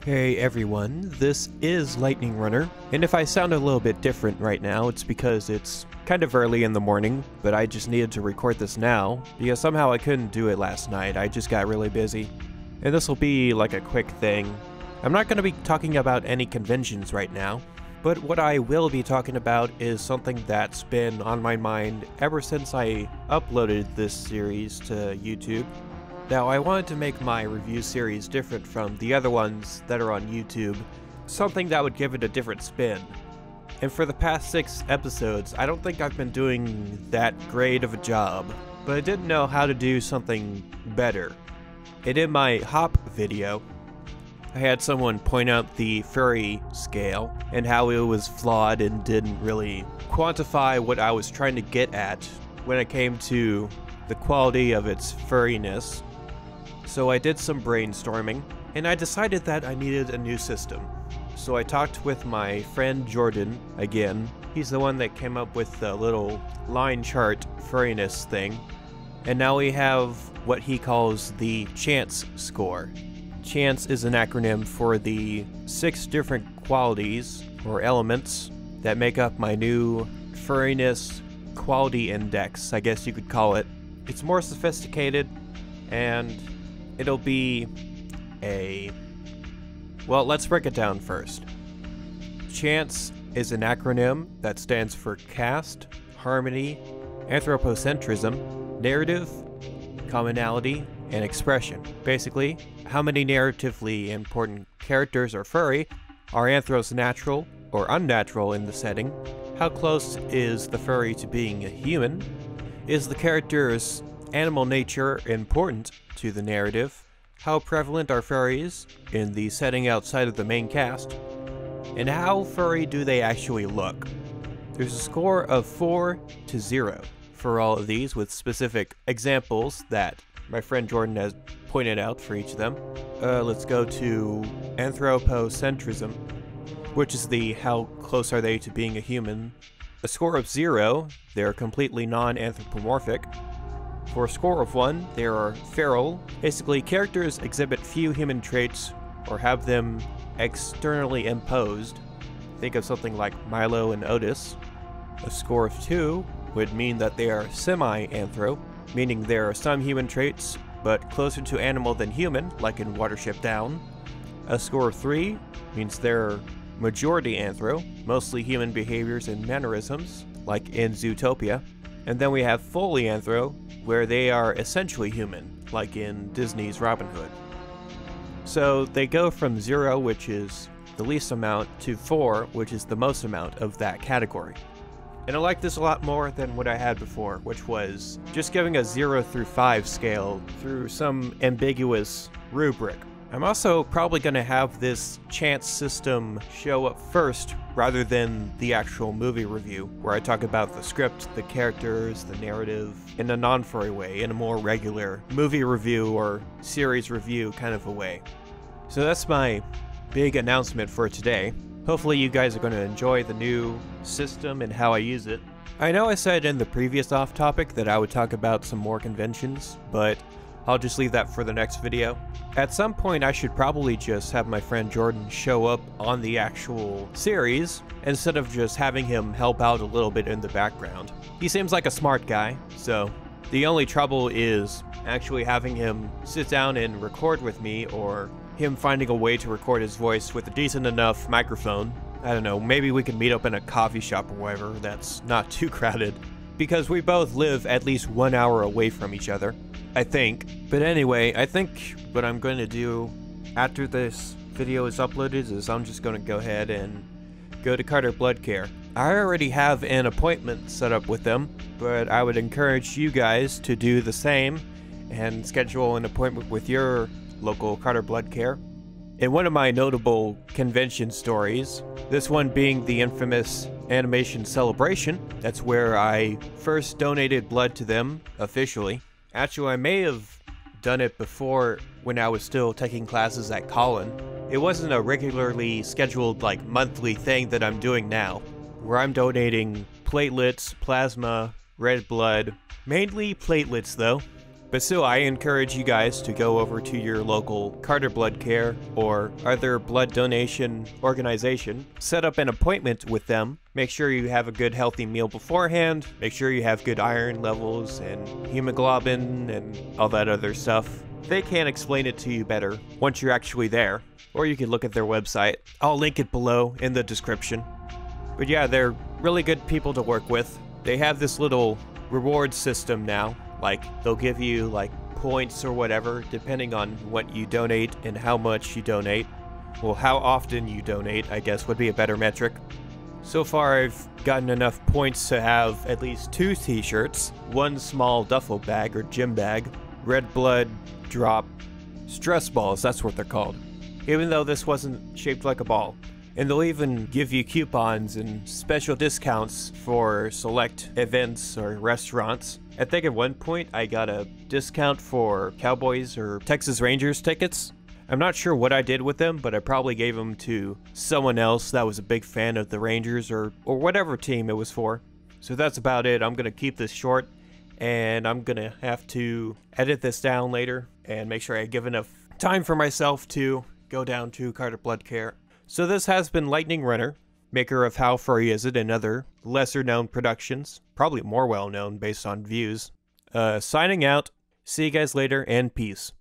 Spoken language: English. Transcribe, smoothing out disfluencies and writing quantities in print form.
Hey everyone, this is Lightning Runner, and if I sound a little bit different right now, it's because it's kind of early in the morning, but I just needed to record this now, because somehow I couldn't do it last night. I just got really busy. And this will be like a quick thing. I'm not going to be talking about any conventions right now, but what I will be talking about is something that's been on my mind ever since I uploaded this series to YouTube. Now, I wanted to make my review series different from the other ones that are on YouTube, something that would give it a different spin. And for the past 6 episodes, I don't think I've been doing that great of a job, but I didn't know how to do something better. And in my hop video, I had someone point out the furry scale and how it was flawed and didn't really quantify what I was trying to get at when it came to the quality of its furriness. So I did some brainstorming, and I decided that I needed a new system. So I talked with my friend Jordan again. He's the one that came up with the little line chart furriness thing. And now we have what he calls the C.H.A.N.C.E score. C.H.A.N.C.E is an acronym for the 6 different qualities or elements that make up my new furriness quality index, I guess you could call it. It's more sophisticated, and it'll be well, let's break it down first. C.H.A.N.C.E is an acronym that stands for caste, harmony, anthropocentrism, narrative, commonality, and expression. Basically, how many narratively important characters are furry, are anthros natural or unnatural in the setting, how close is the furry to being a human, is the character's animal nature important to the narrative, how prevalent are furries in the setting outside of the main cast, and how furry do they actually look. There's a score of 4 to 0 for all of these, with specific examples that my friend Jordan has pointed out for each of them. Let's go to anthropocentrism, which is the how close are they to being a human. A score of 0, they're completely non-anthropomorphic. For a score of 1, they are feral. Basically, characters exhibit few human traits or have them externally imposed. Think of something like Milo and Otis. A score of 2 would mean that they are semi-anthro, meaning there are some human traits, but closer to animal than human, like in Watership Down. A score of 3 means they're majority anthro, mostly human behaviors and mannerisms, like in Zootopia. And then we have fully anthro, where they are essentially human, like in Disney's Robin Hood. So they go from 0, which is the least amount, to 4, which is the most amount of that category. And I like this a lot more than what I had before, which was just giving a 0 through 5 scale through some ambiguous rubric. I'm also probably going to have this C.H.A.N.C.E system show up first rather than the actual movie review, where I talk about the script, the characters, the narrative, in a non-furry way, in a more regular movie review or series review kind of a way. So that's my big announcement for today. Hopefully you guys are going to enjoy the new system and how I use it. I know I said in the previous off-topic that I would talk about some more conventions, but I'll just leave that for the next video. At some point, I should probably just have my friend Jordan show up on the actual series, instead of just having him help out a little bit in the background. He seems like a smart guy, so the only trouble is actually having him sit down and record with me, or him finding a way to record his voice with a decent enough microphone. I don't know, maybe we can meet up in a coffee shop or whatever that's not too crowded, because we both live at least 1 hour away from each other, I think. But anyway, I think what I'm going to do after this video is uploaded is I'm just going to go ahead and go to BloodCare. I already have an appointment set up with them, but I would encourage you guys to do the same and schedule an appointment with your local BloodCare. In one of my notable convention stories, this one being the infamous Animation Celebration, that's where I first donated blood to them officially. Actually, I may have done it before when I was still taking classes at Collin. It wasn't a regularly scheduled, like, monthly thing that I'm doing now, where I'm donating platelets, plasma, red blood, mainly platelets though, But still, I encourage you guys to go over to your local Carter BloodCare or other blood donation organization, set up an appointment with them, make sure you have a good healthy meal beforehand, make sure you have good iron levels and hemoglobin and all that other stuff. They can explain it to you better once you're actually there, or you can look at their website. I'll link it below in the description. But yeah, they're really good people to work with. They have this little reward system now. Like, they'll give you, like, points or whatever, depending on what you donate and how much you donate. Well, how often you donate, I guess, would be a better metric. So far, I've gotten enough points to have at least 2 t-shirts, 1 small duffel bag or gym bag, red blood drop stress balls, that's what they're called. Even though this wasn't shaped like a ball. And they'll even give you coupons and special discounts for select events or restaurants. I think at one point I got a discount for Cowboys or Texas Rangers tickets. I'm not sure what I did with them, but I probably gave them to someone else that was a big fan of the Rangers or whatever team it was for. So that's about it. I'm going to keep this short, and I'm going to have to edit this down later and make sure I give enough time for myself to go down to Carter BloodCare. So this has been Lightning Runner, maker of How Furry Is It and other lesser-known productions, probably more well-known based on views. Signing out, see you guys later, and peace.